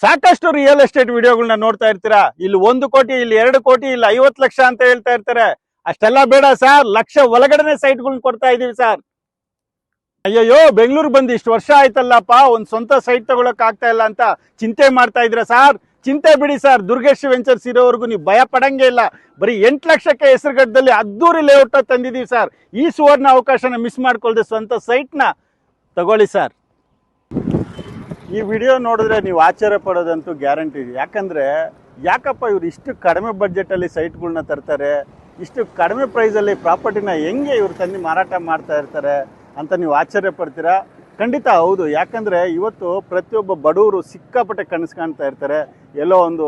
ಸಾಕಷ್ಟು real estate ವಿಡಿಯೋಗಳನ್ನ ನೋಡ್ತಾ ಇರ್ತೀರಾ. ಇಲ್ಲಿ 1 ಕೋಟಿ, ಇಲ್ಲಿ 2 ಕೋಟಿ, ಇಲ್ಲಿ 50 ಲಕ್ಷ ಅಂತ ಹೇಳ್ತಾ ಇರ್ತಾರೆ. ಅಷ್ಟೆಲ್ಲ ಬೇಡ ಸರ್, ಲಕ್ಷ ಒಳಗಡೆನೆ ಸೈಟ್ಗಳನ್ನ ಕೊಡ್ತಾ ಇದೀವಿ ಸರ್. ಅಯ್ಯಯ್ಯೋ, ಬೆಂಗಳೂರು ಬಂದು ಇಷ್ಟು ವರ್ಷ ಆಯ್ತಲ್ಲಪ್ಪ, ಒಂದು ಸ್ವಂತ ಸೈಟ್ ತಗೊಳಕ್ ಆಗ್ತಾ ಇಲ್ಲ ಅಂತ ಚಿಂತೆ ಮಾಡ್ತಾ ಇದ್ರ ಸರ್. ಚಿಂತೆ ಬಿಡಿ ಸರ್, ದುರ್ಗೇಶ್ ವೆಂಚರ್ಸ್ ಇರೋವರೆಗೂ ನೀವು ಭಯ ಪಡಂಗೆ ಇಲ್ಲ. ಬರೀ 8 ಲಕ್ಷಕ್ಕೆ ಹೆಸರುಗಟ್ಟದಲ್ಲಿ ಅದ್ದೂರಿ ಲೇಔಟ್ ತಂದಿದೀವಿ ಸರ್. ಈ ಸುವರ್ಣ ಅವಕಾಶನ ಮಿಸ್ ಮಾಡ್ಕೊಳ್ದೆ ಸ್ವಂತ ಸೈಟ್ನ ತಗೊಳ್ಳಿ ಸರ್. ಈ ವಿಡಿಯೋ ನೋಡಿದ್ರೆ ನೀವು ಆಶ್ಚರ್ಯ ಪಡೋದಂತೂ ಗ್ಯಾರಂಟಿ. ಯಾಕಪ್ಪ ಇವ್ರು ಇಷ್ಟು ಕಡಿಮೆ ಬಡ್ಜೆಟಲ್ಲಿ ಸೈಟ್ಗಳನ್ನ ತರ್ತಾರೆ, ಇಷ್ಟು ಕಡಿಮೆ ಪ್ರೈಸಲ್ಲಿ ಪ್ರಾಪರ್ಟಿನ ಹೆಂಗೆ ಇವ್ರು ತಂದು ಮಾರಾಟ ಮಾಡ್ತಾ ಇರ್ತಾರೆ ಅಂತ ನೀವು ಆಶ್ಚರ್ಯ ಪಡ್ತೀರಾ. ಖಂಡಿತ ಹೌದು. ಯಾಕಂದರೆ ಇವತ್ತು ಪ್ರತಿಯೊಬ್ಬ ಬಡವರು ಸಿಕ್ಕಾಪಟ್ಟೆ ಕನಸು ಕಾಣ್ತಾ ಇರ್ತಾರೆ. ಎಲ್ಲೋ ಒಂದು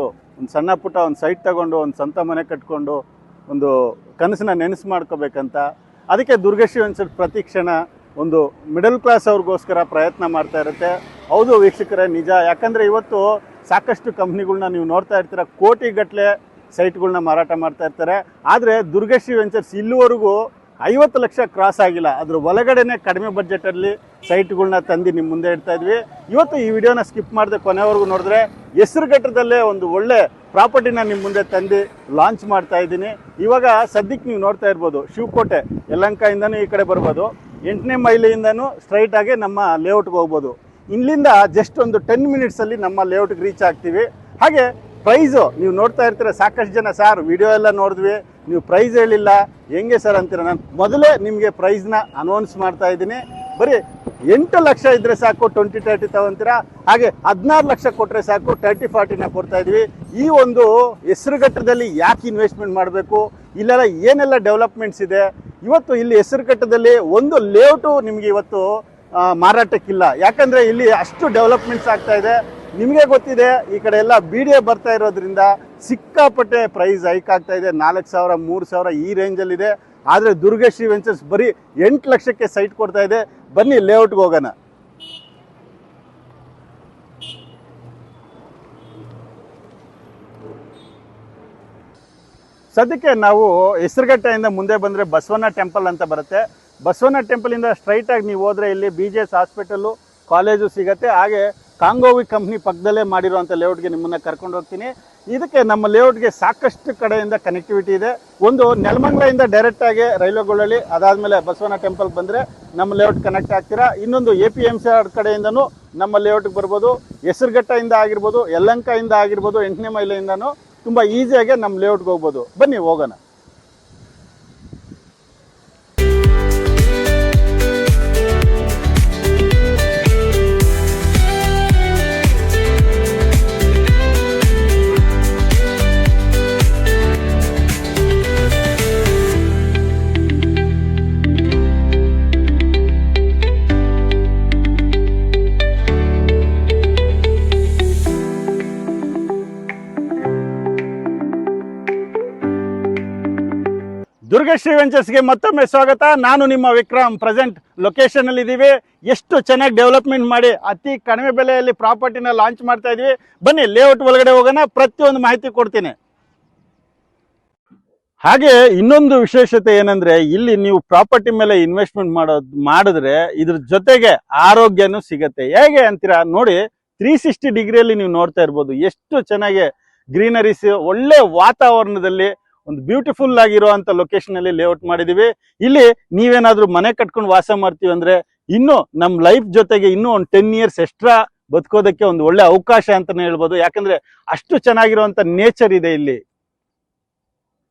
ಸಣ್ಣ ಪುಟ್ಟ ಒಂದು ಸೈಟ್ ತಗೊಂಡು ಒಂದು ಸ್ವಂತ ಮನೆ ಕಟ್ಕೊಂಡು ಒಂದು ಕನಸನ್ನ ನೆನೆಸು ಮಾಡ್ಕೋಬೇಕಂತ. ಅದಕ್ಕೆ ದುರ್ಗೇಶ್ ವೆಂಚರ್ಸ್ ಪ್ರತಿ ಕ್ಷಣ ಒಂದು ಮಿಡಲ್ ಕ್ಲಾಸ್ ಅವ್ರಿಗೋಸ್ಕರ ಪ್ರಯತ್ನ ಮಾಡ್ತಾ ಇರುತ್ತೆ. ಹೌದು ವೀಕ್ಷಕರೇ, ನಿಜ. ಯಾಕಂದರೆ ಇವತ್ತು ಸಾಕಷ್ಟು ಕಂಪ್ನಿಗಳ್ನ ನೀವು ನೋಡ್ತಾ ಇರ್ತೀರ, ಕೋಟಿಗಟ್ಟಲೆ ಸೈಟ್ಗಳನ್ನ ಮಾರಾಟ ಮಾಡ್ತಾ ಇರ್ತಾರೆ. ಆದರೆ ದುರ್ಗೇಶ್ ವೆಂಚರ್ಸ್ ಇಲ್ಲಿವರೆಗೂ 50 ಲಕ್ಷ ಕ್ರಾಸ್ ಆಗಿಲ್ಲ. ಅದ್ರ ಒಳಗಡೆನೆ ಕಡಿಮೆ ಬಡ್ಜೆಟಲ್ಲಿ ಸೈಟ್ಗಳನ್ನ ತಂದು ನಿಮ್ಮ ಮುಂದೆ ಇಡ್ತಾ ಇದ್ವಿ. ಇವತ್ತು ಈ ವಿಡಿಯೋನ ಸ್ಕಿಪ್ ಮಾಡದೆ ಕೊನೆವರೆಗೂ ನೋಡಿದ್ರೆ ಹೆಸರುಘಟ್ಟದಲ್ಲೇ ಒಂದು ಒಳ್ಳೆ ಪ್ರಾಪರ್ಟಿನ ನಿಮ್ಮ ಮುಂದೆ ತಂದು ಲಾಂಚ್ ಮಾಡ್ತಾ ಇದ್ದೀನಿ. ಇವಾಗ ಸದ್ಯಕ್ಕೆ ನೀವು ನೋಡ್ತಾ ಇರ್ಬೋದು, ಶಿವಕೋಟೆ ಯಲಹಂಕದಿಂದನೂ ಈ ಕಡೆ ಬರ್ಬೋದು, 8ನೇ ಮೈಲಿಯಿಂದನೂ ಸ್ಟ್ರೈಟ್ ಆಗಿ ನಮ್ಮ ಲೇಔಟ್ಗೆ ಹೋಗ್ಬೋದು. ಇಲ್ಲಿಂದ ಜಸ್ಟ್ ಒಂದು 10 ಮಿನಿಟ್ಸಲ್ಲಿ ನಮ್ಮ ಲೇಔಟ್ಗೆ ರೀಚ್ ಆಗ್ತೀವಿ. ಹಾಗೆ ಪ್ರೈಸು ನೀವು ನೋಡ್ತಾ ಇರ್ತೀರ. ಸಾಕಷ್ಟು ಜನ ಸರ್ ವಿಡಿಯೋ ಎಲ್ಲ ನೋಡಿದ್ವಿ, ನೀವು ಪ್ರೈಸ್ ಹೇಳಿಲ್ಲ, ಹೆಂಗೆ ಸರ್ ಅಂತೀರ. ನಾನು ಮೊದಲೇ ನಿಮಗೆ ಪ್ರೈಸ್ನ ಅನೌನ್ಸ್ ಮಾಡ್ತಾ ಇದ್ದೀನಿ. ಬರೀ 8 ಲಕ್ಷ ಇದ್ದರೆ ಸಾಕು 20-30 ತಗೊಂತೀರಾ. ಹಾಗೆ 16 ಲಕ್ಷ ಕೊಟ್ಟರೆ ಸಾಕು 30-40ನ ಕೊಡ್ತಾ ಇದ್ವಿ. ಈ ಒಂದು ಹೆಸರುಘಟ್ಟದಲ್ಲಿ ಯಾಕೆ ಇನ್ವೆಸ್ಟ್ಮೆಂಟ್ ಮಾಡಬೇಕು, ಇಲ್ಲೆಲ್ಲ ಏನೆಲ್ಲ ಡೆವಲಪ್ಮೆಂಟ್ಸ್ ಇದೆ. ಇವತ್ತು ಇಲ್ಲಿ ಹೆಸರುಘಟ್ಟದಲ್ಲಿ ಒಂದು ಲೇಔಟು ನಿಮಗೆ ಇವತ್ತು ಮಾರಾಟಕ್ಕಿಲ್ಲ. ಯಾಕಂದರೆ ಇಲ್ಲಿ ಅಷ್ಟು ಡೆವಲಪ್ಮೆಂಟ್ಸ್ ಆಗ್ತಾ ಇದೆ. ನಿಮಗೆ ಗೊತ್ತಿದೆ, ಈ ಕಡೆ ಎಲ್ಲ BDA ಬರ್ತಾ ಇರೋದ್ರಿಂದ ಸಿಕ್ಕಾಪಟ್ಟೆ ಪ್ರೈಸ್ ಹೈಕ್ ಆಗ್ತಾ ಇದೆ. 4,000, 3,000 ಈ ರೇಂಜಲ್ಲಿದೆ. ಆದರೆ ದುರ್ಗೇಶ್ ವೆಂಚರ್ಸ್ ಬರೀ 8 ಲಕ್ಷಕ್ಕೆ ಸೈಟ್ ಕೊಡ್ತಾ ಇದೆ. ಬನ್ನಿ ಲೇಔಟ್ಗೆ ಹೋಗೋಣ. ಸದ್ಯಕ್ಕೆ ನಾವು ಹೆಸರುಘಟ್ಟೆಯಿಂದ ಮುಂದೆ ಬಂದರೆ ಬಸವಣ್ಣ ಟೆಂಪಲ್ ಅಂತ ಬರುತ್ತೆ. ಬಸವಣ್ಣ ಟೆಂಪಲಿಂದ ಸ್ಟ್ರೈಟಾಗಿ ನೀವು ಹೋದರೆ ಇಲ್ಲಿ BJS ಹಾಸ್ಪಿಟಲ್ಲು, ಕಾಲೇಜು ಸಿಗುತ್ತೆ. ಹಾಗೆ ಕಾಂಗೋವಿ ಕಂಪ್ನಿ ಪಕ್ಕದಲ್ಲೇ ಮಾಡಿರುವಂಥ ಲೇಔಟ್ಗೆ ನಿಮ್ಮನ್ನು ಕರ್ಕೊಂಡು ಹೋಗ್ತೀನಿ. ಇದಕ್ಕೆ ನಮ್ಮ ಲೇಔಟ್ಗೆ ಸಾಕಷ್ಟು ಕಡೆಯಿಂದ ಕನೆಕ್ಟಿವಿಟಿ ಇದೆ. ಒಂದು ನೆಲಮಂಗಲದಿಂದ ಡೈರೆಕ್ಟಾಗಿ ರೈಲ್ವೆಗಳಲ್ಲಿ, ಅದಾದಮೇಲೆ ಬಸವಣ್ಣ ಟೆಂಪಲ್ ಬಂದರೆ ನಮ್ಮ ಲೇಔಟ್ ಕನೆಕ್ಟ್ ಆಗ್ತೀರಾ. ಇನ್ನೊಂದು APMC ಕಡೆಯಿಂದನೂ ನಮ್ಮ ಲೇಔಟ್ಗೆ ಬರ್ಬೋದು. ಹೆಸರುಘಟ್ಟದಿಂದ ಆಗಿರ್ಬೋದು, ಯಲಹಂಕದಿಂದ ಆಗಿರ್ಬೋದು, 8ನೇ ಮೈಲಿಯಿಂದನೂ ತುಂಬ ಈಸಿಯಾಗಿ ನಮ್ಮ ಲೇಔಟ್ಗೆ ಹೋಗ್ಬೋದು. ಬನ್ನಿ ಹೋಗೋಣ. ದುರ್ಗೇಶ್ ವೆಂಚರ್ಸ್ಗೆ ಮತ್ತೊಮ್ಮೆ ಸ್ವಾಗತ. ನಾನು ನಿಮ್ಮ ವಿಕ್ರಮ್. ಪ್ರೆಸೆಂಟ್ ಲೊಕೇಶನಲ್ಲಿ ಇದ್ದೀವಿ. ಎಷ್ಟು ಚೆನ್ನಾಗಿ ಡೆವಲಪ್ಮೆಂಟ್ ಮಾಡಿ ಅತಿ ಕಡಿಮೆ ಬೆಲೆಯಲ್ಲಿ ಪ್ರಾಪರ್ಟಿನ ಲಾಂಚ್ ಮಾಡ್ತಾ ಇದ್ವಿ. ಬನ್ನಿ ಲೇಔಟ್ ಒಳಗಡೆ ಹೋಗೋಣ, ಪ್ರತಿಯೊಂದು ಮಾಹಿತಿ ಕೊಡ್ತೀನಿ. ಹಾಗೆ ಇನ್ನೊಂದು ವಿಶೇಷತೆ ಏನಂದ್ರೆ, ಇಲ್ಲಿ ನೀವು ಪ್ರಾಪರ್ಟಿ ಮೇಲೆ ಇನ್ವೆಸ್ಟ್ಮೆಂಟ್ ಮಾಡಿದ್ರೆ ಇದ್ರ ಜೊತೆಗೆ ಆರೋಗ್ಯನೂ ಸಿಗತ್ತೆ. ಹೇಗೆ ಅಂತೀರಾ ನೋಡಿ, 360 ಡಿಗ್ರಿಯಲ್ಲಿ ನೀವು ನೋಡ್ತಾ ಇರ್ಬೋದು. ಎಷ್ಟು ಚೆನ್ನಾಗಿ ಗ್ರೀನರೀಸ್, ಒಳ್ಳೆ ವಾತಾವರಣದಲ್ಲಿ ಒಂದು ಬ್ಯೂಟಿಫುಲ್ ಆಗಿರುವಂತ ಲೊಕೇಶನ್ ಅಲ್ಲಿ ಲೇಔಟ್ ಮಾಡಿದೀವಿ. ಇಲ್ಲಿ ನೀವೇನಾದ್ರೂ ಮನೆ ಕಟ್ಕೊಂಡು ವಾಸ ಮಾಡ್ತೀವಿ ಅಂದ್ರೆ ಇನ್ನು ನಮ್ ಲೈಫ್ ಜೊತೆಗೆ ಇನ್ನೂ ಒಂದು 10 ಇಯರ್ಸ್ ಎಕ್ಸ್ಟ್ರಾ ಬದುಕೋದಕ್ಕೆ ಒಂದು ಒಳ್ಳೆ ಅವಕಾಶ ಅಂತಾನೆ ಹೇಳ್ಬೋದು. ಯಾಕಂದ್ರೆ ಅಷ್ಟು ಚೆನ್ನಾಗಿರುವಂತ ನೇಚರ್ ಇದೆ ಇಲ್ಲಿ.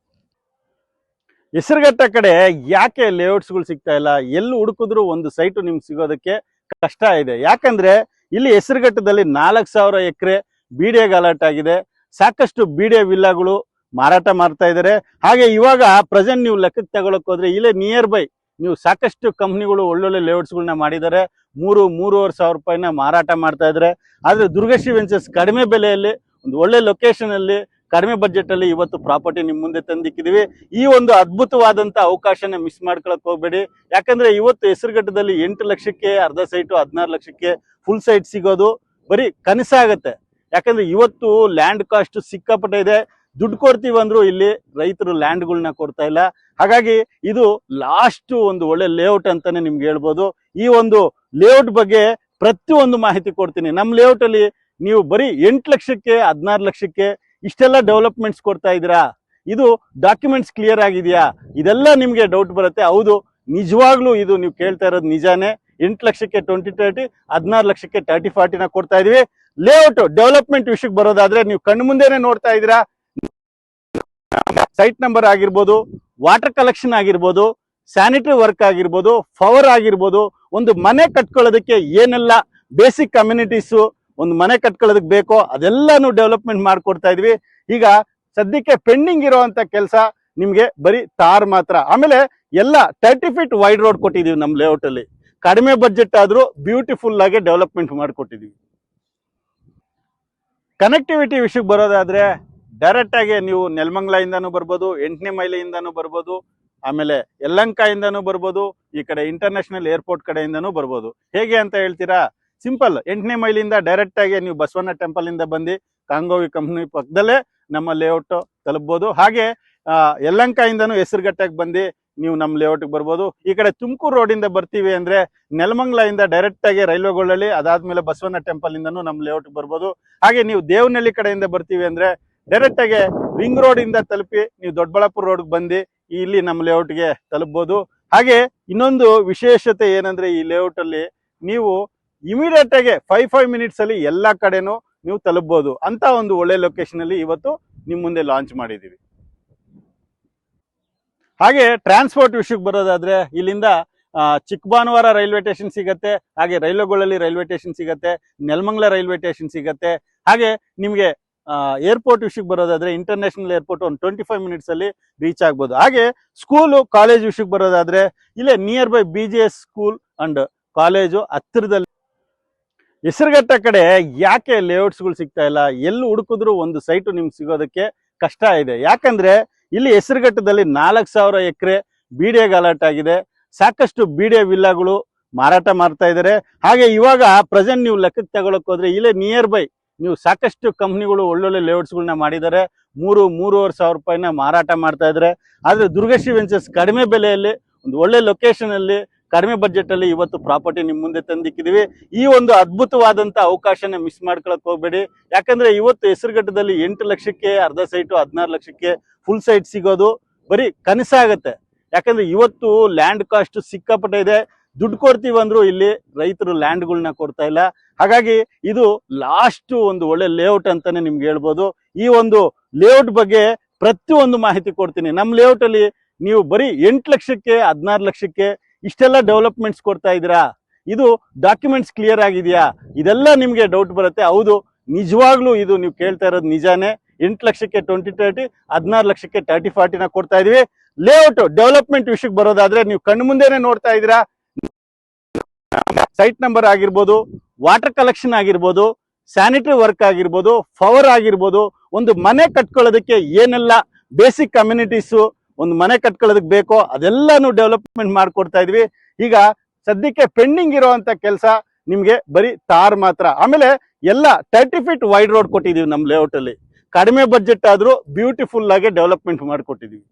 ಹೆಸರುಘಟ್ಟ ಕಡೆ ಯಾಕೆ ಲೇಔಟ್ಸ್ಗಳು ಸಿಗ್ತಾ ಇಲ್ಲ, ಎಲ್ಲಿ ಹುಡುಕಿದ್ರು ಒಂದು ಸೈಟು ನಿಮ್ಗೆ ಸಿಗೋದಕ್ಕೆ ಕಷ್ಟ ಇದೆ. ಯಾಕಂದ್ರೆ ಇಲ್ಲಿ ಹೆಸರುಘಟ್ಟದಲ್ಲಿ 4,000 ಎಕರೆ BDA ಅಲಾಟ್ ಆಗಿದೆ. ಸಾಕಷ್ಟು BDA ವಿಲ್ಲಾಗಳು ಮಾರಾಟ ಮಾಡ್ತಾ ಇದ್ದಾರೆ. ಹಾಗೆ ಇವಾಗ ಪ್ರೆಸೆಂಟ್ ನೀವು ಲೆಕ್ಕಕ್ಕೆ ತಗೊಳಕ್ ಹೋದ್ರೆ ಇಲ್ಲೇ ನಿಯರ್ ಬೈ ನೀವು ಸಾಕಷ್ಟು ಕಂಪ್ನಿಗಳು ಒಳ್ಳೊಳ್ಳೆ ಲೇಔಟ್ಸ್ಗಳನ್ನ ಮಾಡಿದ್ದಾರೆ. 3,000-3,500 ರೂಪಾಯಿನ ಮಾರಾಟ ಮಾಡ್ತಾ ಇದ್ದಾರೆ. ಆದ್ರೆ ದುರ್ಗೇಶ್ ವೆಂಚರ್ಸ್ ಕಡಿಮೆ ಬೆಲೆಯಲ್ಲಿ ಒಂದು ಒಳ್ಳೆ ಲೊಕೇಶನ್ ಅಲ್ಲಿ ಕಡಿಮೆ ಬಜೆಟ್ ಅಲ್ಲಿ ಇವತ್ತು ಪ್ರಾಪರ್ಟಿ ನಿಮ್ ಮುಂದೆ ತಂದಿಕ್ಕಿದೀವಿ. ಈ ಒಂದು ಅದ್ಭುತವಾದಂತ ಅವಕಾಶನ ಮಿಸ್ ಮಾಡ್ಕೊಳಕ್ ಹೋಗ್ಬೇಡಿ. ಯಾಕಂದ್ರೆ ಇವತ್ತು ಹೆಸರುಘಟ್ಟದಲ್ಲಿ 8 ಲಕ್ಷಕ್ಕೆ ಅರ್ಧ ಸೈಟು, 16 ಲಕ್ಷಕ್ಕೆ ಫುಲ್ ಸೈಟ್ ಸಿಗೋದು ಬರೀ ಕನಸಾಗತ್ತೆ. ಯಾಕಂದ್ರೆ ಇವತ್ತು ಲ್ಯಾಂಡ್ ಕಾಸ್ಟ್ ಸಿಕ್ಕಾಪಟ್ಟೆ ಇದೆ. ದುಡ್ಡು ಕೊಡ್ತೀವಿ ಅಂದ್ರು ಇಲ್ಲಿ ರೈತರು ಲ್ಯಾಂಡ್ಗಳನ್ನ ಕೊಡ್ತಾ ಇಲ್ಲ. ಹಾಗಾಗಿ ಇದು ಲಾಸ್ಟ್ ಒಂದು ಒಳ್ಳೆ ಲೇಔಟ್ ಅಂತಾನೆ ನಿಮ್ಗೆ ಹೇಳ್ಬೋದು. ಈ ಒಂದು ಲೇಔಟ್ ಬಗ್ಗೆ ಪ್ರತಿಯೊಂದು ಮಾಹಿತಿ ಕೊಡ್ತೀನಿ. ನಮ್ಮ ಲೇಔಟ್ ಅಲ್ಲಿ ನೀವು ಬರೀ 8 ಲಕ್ಷಕ್ಕೆ 16 ಲಕ್ಷಕ್ಕೆ ಇಷ್ಟೆಲ್ಲ ಡೆವಲಪ್ಮೆಂಟ್ಸ್ ಕೊಡ್ತಾ ಇದ್ದೀರಾ, ಇದು ಡಾಕ್ಯುಮೆಂಟ್ಸ್ ಕ್ಲಿಯರ್ ಆಗಿದೆಯಾ? ಇದೆಲ್ಲ ನಿಮಗೆ ಡೌಟ್ ಬರುತ್ತೆ. ಹೌದು, ನಿಜವಾಗ್ಲೂ ಇದು ನೀವು ಕೇಳ್ತಾ ಇರೋದು ನಿಜಾನೇ. 8 ಲಕ್ಷಕ್ಕೆ 20-30, 16 ಲಕ್ಷಕ್ಕೆ 30-40ನ ಕೊಡ್ತಾ ಇದೀವಿ. ಲೇಔಟ್ ಡೆವಲಪ್ಮೆಂಟ್ ವಿಷಯಕ್ಕೆ ಬರೋದಾದ್ರೆ ನೀವು ಕಣ್ಣು ಮುಂದೆನೆ ನೋಡ್ತಾ ಇದ್ದೀರಾ. ಸೈಟ್ ನಂಬರ್ ಆಗಿರ್ಬೋದು, ವಾಟರ್ ಕಲೆಕ್ಷನ್ ಆಗಿರ್ಬೋದು, ಸ್ಯಾನಿಟರಿ ವರ್ಕ್ ಆಗಿರ್ಬೋದು, ಪವರ್ ಆಗಿರ್ಬೋದು, ಒಂದು ಮನೆ ಕಟ್ಕೊಳ್ಳೋದಕ್ಕೆ ಏನೆಲ್ಲ ಬೇಸಿಕ್ ಕಮ್ಯುನಿಟೀಸ್ ಒಂದು ಮನೆ ಕಟ್ಕೊಳ್ಳೋದಕ್ಕೆ ಬೇಕೋ ಅದೆಲ್ಲಾನು ಡೆವಲಪ್ಮೆಂಟ್ ಮಾಡ್ಕೊಡ್ತಾ ಇದೀವಿ. ಈಗ ಸದ್ಯಕ್ಕೆ ಪೆಂಡಿಂಗ್ ಇರುವಂತ ಕೆಲಸ ನಿಮ್ಗೆ ಬರೀ ತಾರ್ ಮಾತ್ರ. ಆಮೇಲೆ ಎಲ್ಲ 30 ಫೀಟ್ ವೈಡ್ ರೋಡ್ ಕೊಟ್ಟಿದೀವಿ ನಮ್ಮ ಲೇಔಟ್ ಅಲ್ಲಿ. ಕಡಿಮೆ ಬಜೆಟ್ ಆದ್ರೂ ಬ್ಯೂಟಿಫುಲ್ ಆಗಿ ಡೆವಲಪ್ಮೆಂಟ್ ಮಾಡ್ಕೊಟ್ಟಿದೀವಿ. ಕನೆಕ್ಟಿವಿಟಿ ವಿಷಯಕ್ಕೆ ಬರೋದಾದ್ರೆ ಡೈರೆಕ್ಟ್ ಆಗಿ ನೀವು ನೆಲಮಂಗಲದಿಂದನೂ ಬರ್ಬೋದು, 8ನೇ ಮೈಲಿಯಿಂದನೂ ಬರ್ಬೋದು, ಆಮೇಲೆ ಯಲಹಂಕದಿಂದನೂ ಬರ್ಬೋದು, ಈ ಕಡೆ ಇಂಟರ್ನ್ಯಾಷನಲ್ ಏರ್ಪೋರ್ಟ್ ಕಡೆಯಿಂದನೂ ಬರ್ಬೋದು. ಹೇಗೆ ಅಂತ ಹೇಳ್ತೀರಾ? ಸಿಂಪಲ್, 8ನೇ ಮೈಲಿಂದ ಡೈರೆಕ್ಟ್ ಆಗಿ ನೀವು ಬಸವಣ್ಣ ಟೆಂಪಲ್ ಇಂದ ಬಂದು ಕಾಂಗೋವಿ ಕಂಪ್ನಿ ಪಕ್ಕದಲ್ಲೇ ನಮ್ಮ ಲೇಔಟ್ ತಲುಪಬಹುದು. ಹಾಗೆ ಯಲಹಂಕದಿಂದನೂ ಹೆಸರುಘಟ್ಟಕ್ಕೆ ಬಂದು ನೀವು ನಮ್ಮ ಲೇಔಟ್ಗೆ ಬರ್ಬೋದು. ಈ ಕಡೆ ತುಮಕೂರು ರೋಡಿಂದ ಬರ್ತೀವಿ ಅಂದ್ರೆ ನೆಲಮಂಗಲದಿಂದ ಡೈರೆಕ್ಟ್ ಆಗಿ ರೈಲ್ವೆಗಳಲ್ಲಿ, ಅದಾದ್ಮೇಲೆ ಬಸವಣ್ಣ ಟೆಂಪಲ್ ಇಂದನೂ ನಮ್ಮ ಲೇಔಟ್ಗೆ ಬರ್ಬೋದು. ಹಾಗೆ ನೀವು ದೇವನಹಳ್ಳಿ ಕಡೆಯಿಂದ ಬರ್ತೀವಿ ಅಂದ್ರೆ ಡೈರೆಕ್ಟ್ ಆಗಿ ರಿಂಗ್ ರೋಡ್ ಇಂದ ತಲುಪಿ ನೀವು ದೊಡ್ಡಬಳ್ಳಾಪುರ ರೋಡ್ ಬಂದು ಇಲ್ಲಿ ನಮ್ಮ ಲೇಔಟ್ಗೆ ತಲುಪಬಹುದು. ಹಾಗೆ ಇನ್ನೊಂದು ವಿಶೇಷತೆ ಏನಂದ್ರೆ ಈ ಲೇಔಟ್ ಅಲ್ಲಿ ನೀವು ಇಮಿಡಿಯೇಟ್ ಆಗಿ 5 ಮಿನಿಟ್ಸ್ ಅಲ್ಲಿ ಎಲ್ಲಾ ಕಡೆನೂ ನೀವು ತಲುಪಬಹುದು ಅಂತ ಒಂದು ಒಳ್ಳೆ ಲೊಕೇಶನ್ ಅಲ್ಲಿ ಇವತ್ತು ನಿಮ್ ಮುಂದೆ ಲಾಂಚ್ ಮಾಡಿದೀವಿ. ಹಾಗೆ ಟ್ರಾನ್ಸ್ಪೋರ್ಟ್ ವಿಷಯಕ್ಕೆ ಬರೋದಾದ್ರೆ ಇಲ್ಲಿಂದ ಚಿಕ್ಕಬಾನುವಾರ ರೈಲ್ವೆ ಸ್ಟೇಷನ್ ಸಿಗತ್ತೆ, ಹಾಗೆ ರೈಲ್ವೆಗಳಲ್ಲಿ ರೈಲ್ವೆ ಸ್ಟೇಷನ್ ಸಿಗತ್ತೆ, ನೆಲಮಂಗಲ ರೈಲ್ವೆ ಸ್ಟೇಷನ್ ಸಿಗತ್ತೆ. ಹಾಗೆ ನಿಮ್ಗೆ ಏರ್ಪೋರ್ಟ್ ವಿಷಯಕ್ಕೆ ಬರೋದಾದ್ರೆ ಇಂಟರ್ನ್ಯಾಷನಲ್ ಏರ್ಪೋರ್ಟ್ ಒಂದು 25 ಮಿನಿಟ್ಸ್ ಅಲ್ಲಿ ರೀಚ್ ಆಗ್ಬೋದು. ಹಾಗೆ ಸ್ಕೂಲು ಕಾಲೇಜ್ ವಿಷಯಕ್ಕೆ ಬರೋದಾದ್ರೆ ಇಲ್ಲೇ near by BGS school and college ಹತ್ತಿರದಲ್ಲಿ. ಹೆಸರುಘಟ್ಟ ಕಡೆ ಯಾಕೆ ಲೇಔಟ್ಸ್ಗಳು ಸಿಗ್ತಾ ಇಲ್ಲ? ಎಲ್ಲಿ ಹುಡುಕಿದ್ರು ಒಂದು ಸೈಟು ನಿಮ್ಗೆ ಸಿಗೋದಕ್ಕೆ ಕಷ್ಟ ಇದೆ. ಯಾಕಂದ್ರೆ ಇಲ್ಲಿ ಹೆಸರುಘಟ್ಟದಲ್ಲಿ 4,000 ಎಕರೆ BDA ಗಾಲಾಟ ಆಗಿದೆ. ಸಾಕಷ್ಟು BDA ವಿಲ್ಲಾಗಳು ಮಾರಾಟ ಮಾಡ್ತಾ ಇದ್ದಾರೆ. ಹಾಗೆ ಇವಾಗ ಪ್ರೆಸೆಂಟ್ ನೀವು ಲೆಕ್ಕಕ್ಕೆ ತಗೊಳಕ್ ಹೋದ್ರೆ ಇಲ್ಲೇ ನಿಯರ್ ಬೈ ನೀವು ಸಾಕಷ್ಟು ಕಂಪ್ನಿಗಳು ಒಳ್ಳೊಳ್ಳೆ ಲೇಔಟ್ಸ್ಗಳನ್ನ ಮಾಡಿದ್ದಾರೆ. 3,000-3,500 ರೂಪಾಯಿನ ಮಾರಾಟ ಮಾಡ್ತಾ ಇದ್ದಾರೆ. ಆದ್ರೆ ದುರ್ಗಶ್ರೀ ವೆಂಚರ್ಸ್ ಕಡಿಮೆ ಬೆಲೆಯಲ್ಲಿ ಒಂದು ಒಳ್ಳೆ ಲೊಕೇಶನ್ ಅಲ್ಲಿ ಕಡಿಮೆ ಬಜೆಟ್ ಅಲ್ಲಿ ಇವತ್ತು ಪ್ರಾಪರ್ಟಿ ನಿಮ್ ಮುಂದೆ ತಂದಿಕ್ಕಿದೀವಿ. ಈ ಒಂದು ಅದ್ಭುತವಾದಂತ ಅವಕಾಶನ ಮಿಸ್ ಮಾಡ್ಕೊಳಕ್ ಹೋಗ್ಬೇಡಿ. ಯಾಕಂದ್ರೆ ಇವತ್ತು ಹೆಸರುಘಟ್ಟದಲ್ಲಿ 8 ಲಕ್ಷಕ್ಕೆ ಅರ್ಧ ಸೈಟು, 16 ಲಕ್ಷಕ್ಕೆ ಫುಲ್ ಸೈಟ್ ಸಿಗೋದು ಬರೀ ಕನಸಾಗತ್ತೆ. ಯಾಕಂದ್ರೆ ಇವತ್ತು ಲ್ಯಾಂಡ್ ಕಾಸ್ಟ್ ಸಿಕ್ಕಾಪಟ್ಟೆ ಇದೆ. ದುಡ್ಡು ಕೊಡ್ತೀವಿ ಅಂದ್ರು ಇಲ್ಲಿ ರೈತರು ಲ್ಯಾಂಡ್ಗಳನ್ನ ಕೊಡ್ತಾ ಇಲ್ಲ. ಹಾಗಾಗಿ ಇದು ಲಾಸ್ಟ್ ಒಂದು ಒಳ್ಳೆ ಲೇಔಟ್ ಅಂತಾನೆ ನಿಮ್ಗೆ ಹೇಳ್ಬೋದು. ಈ ಒಂದು ಲೇಔಟ್ ಬಗ್ಗೆ ಪ್ರತಿಯೊಂದು ಮಾಹಿತಿ ಕೊಡ್ತೀನಿ. ನಮ್ಮ ಲೇಔಟ್ ಅಲ್ಲಿ ನೀವು ಬರೀ 8 ಲಕ್ಷಕ್ಕೆ 16 ಲಕ್ಷಕ್ಕೆ ಇಷ್ಟೆಲ್ಲ ಡೆವಲಪ್ಮೆಂಟ್ಸ್ ಕೊಡ್ತಾ ಇದ್ದೀರಾ, ಇದು ಡಾಕ್ಯುಮೆಂಟ್ಸ್ ಕ್ಲಿಯರ್ ಆಗಿದೆಯಾ? ಇದೆಲ್ಲ ನಿಮ್ಗೆ ಡೌಟ್ ಬರುತ್ತೆ. ಹೌದು, ನಿಜವಾಗ್ಲೂ ಇದು ನೀವು ಕೇಳ್ತಾ ಇರೋದು ನಿಜಾನೇ. 8 ಲಕ್ಷಕ್ಕೆ 20-30, 16 ಲಕ್ಷಕ್ಕೆ 30-40ನ ಕೊಡ್ತಾ ಇದೀವಿ. ಲೇಔಟ್ ಡೆವಲಪ್ಮೆಂಟ್ ವಿಷಯಕ್ಕೆ ಬರೋದಾದ್ರೆ ನೀವು ಕಣ್ಣು ಮುಂದೆನೆ ನೋಡ್ತಾ ಇದ್ದೀರಾ. ಸೈಟ್ ನಂಬರ್ ಆಗಿರ್ಬೋದು, ವಾಟರ್ ಕಲೆಕ್ಷನ್ ಆಗಿರ್ಬೋದು, ಸ್ಯಾನಿಟರಿ ವರ್ಕ್ ಆಗಿರ್ಬೋದು, ಪವರ್ ಆಗಿರ್ಬೋದು, ಒಂದು ಮನೆ ಕಟ್ಕೊಳ್ಳೋದಕ್ಕೆ ಏನೆಲ್ಲ ಬೇಸಿಕ್ ಕಮ್ಯುನಿಟೀಸ್ ಒಂದು ಮನೆ ಕಟ್ಕೊಳ್ಳೋದಕ್ಕೆ ಬೇಕೋ ಅದೆಲ್ಲಾನು ಡೆವಲಪ್ಮೆಂಟ್ ಮಾಡ್ಕೊಡ್ತಾ ಇದೀವಿ. ಈಗ ಸದ್ಯಕ್ಕೆ ಪೆಂಡಿಂಗ್ ಇರುವಂತ ಕೆಲಸ ನಿಮ್ಗೆ ಬರೀ ತಾರ್ ಮಾತ್ರ. ಆಮೇಲೆ ಎಲ್ಲ 30 ಫೀಟ್ ವೈಡ್ ರೋಡ್ ಕೊಟ್ಟಿದೀವಿ ನಮ್ಮ ಲೇಔಟ್ ಅಲ್ಲಿ. ಕಡಿಮೆ ಬಜೆಟ್ ಆದ್ರೂ ಬ್ಯೂಟಿಫುಲ್ ಆಗಿ ಡೆವಲಪ್ಮೆಂಟ್ ಮಾಡ್ಕೊಟ್ಟಿದೀವಿ.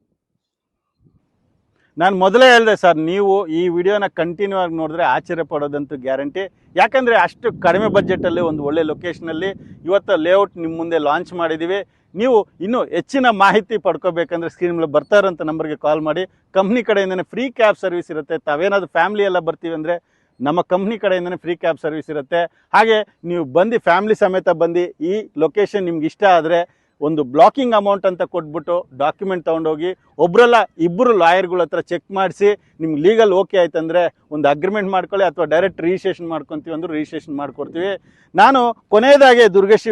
ನಾನು ಮೊದಲೇ ಹೇಳಿದೆ ಸರ್, ನೀವು ಈ ವಿಡಿಯೋನ ಕಂಟಿನ್ಯೂ ಆಗಿ ನೋಡಿದ್ರೆ ಆಶ್ಚರ್ಯ ಪಡೋದಂತೂ ಗ್ಯಾರಂಟಿ. ಯಾಕಂದ್ರೆ ಅಷ್ಟು ಕಡಿಮೆ ಬಜೆಟಲ್ಲಿ ಒಂದು ಒಳ್ಳೆ ಲೊಕೇಶನಲ್ಲಿ ಇವತ್ತು ಲೇಔಟ್ ನಿಮ್ಮ ಮುಂದೆ ಲಾಂಚ್ ಮಾಡಿದ್ದೀವಿ. ನೀವು ಇನ್ನೂ ಹೆಚ್ಚಿನ ಮಾಹಿತಿ ಪಡ್ಕೋಬೇಕಂದ್ರೆ ಸ್ಕ್ರೀನ್ ಮೇಲೆ ಬರ್ತಾ ಇರೋಂಥ ನಂಬರ್ಗೆ ಕಾಲ್ ಮಾಡಿ. ಕಂಪ್ನಿ ಕಡೆಯಿಂದನೇ ಫ್ರೀ ಕ್ಯಾಬ್ ಸರ್ವಿಸ್ ಇರುತ್ತೆ. ತಾವೇನಾದ್ರು ಫ್ಯಾಮಿಲಿ ಎಲ್ಲ ಬರ್ತೀವಿ ಅಂದರೆ ನಮ್ಮ ಕಂಪ್ನಿ ಕಡೆಯಿಂದನೇ ಫ್ರೀ ಕ್ಯಾಬ್ ಸರ್ವಿಸ್ ಇರುತ್ತೆ. ಹಾಗೆ ನೀವು ಬಂದು ಫ್ಯಾಮಿಲಿ ಸಮೇತ ಬಂದು ಈ ಲೊಕೇಶನ್ ನಿಮ್ಗೆ ಇಷ್ಟ ಆದರೆ ಒಂದು ಬ್ಲಾಕಿಂಗ್ ಅಮೌಂಟ್ ಅಂತ ಕೊಟ್ಬಿಟ್ಟು ಡಾಕ್ಯುಮೆಂಟ್ ತೊಗೊಂಡೋಗಿ ಒಬ್ಬರಲ್ಲ ಇಬ್ಬರು ಲಾಯರ್ಗಳ ಹತ್ರ ಚೆಕ್ ಮಾಡಿಸಿ ನಿಮ್ಗೆ ಲೀಗಲ್ ಓಕೆ ಆಯ್ತಂದರೆ ಒಂದು ಅಗ್ರಿಮೆಂಟ್ ಮಾಡ್ಕೊಳ್ಳಿ, ಅಥವಾ ಡೈರೆಕ್ಟ್ ರಿಜಿಸ್ಟ್ರೇಷನ್ ಮಾಡ್ಕೊತೀವಿ ಅಂದ್ರೆ ರಿಜಿಸ್ಟ್ರೇಷನ್ ಮಾಡ್ಕೊಡ್ತೀವಿ. ನಾನು ಕೊನೆಯದಾಗಿ ದುರ್ಗಶ್ರೀ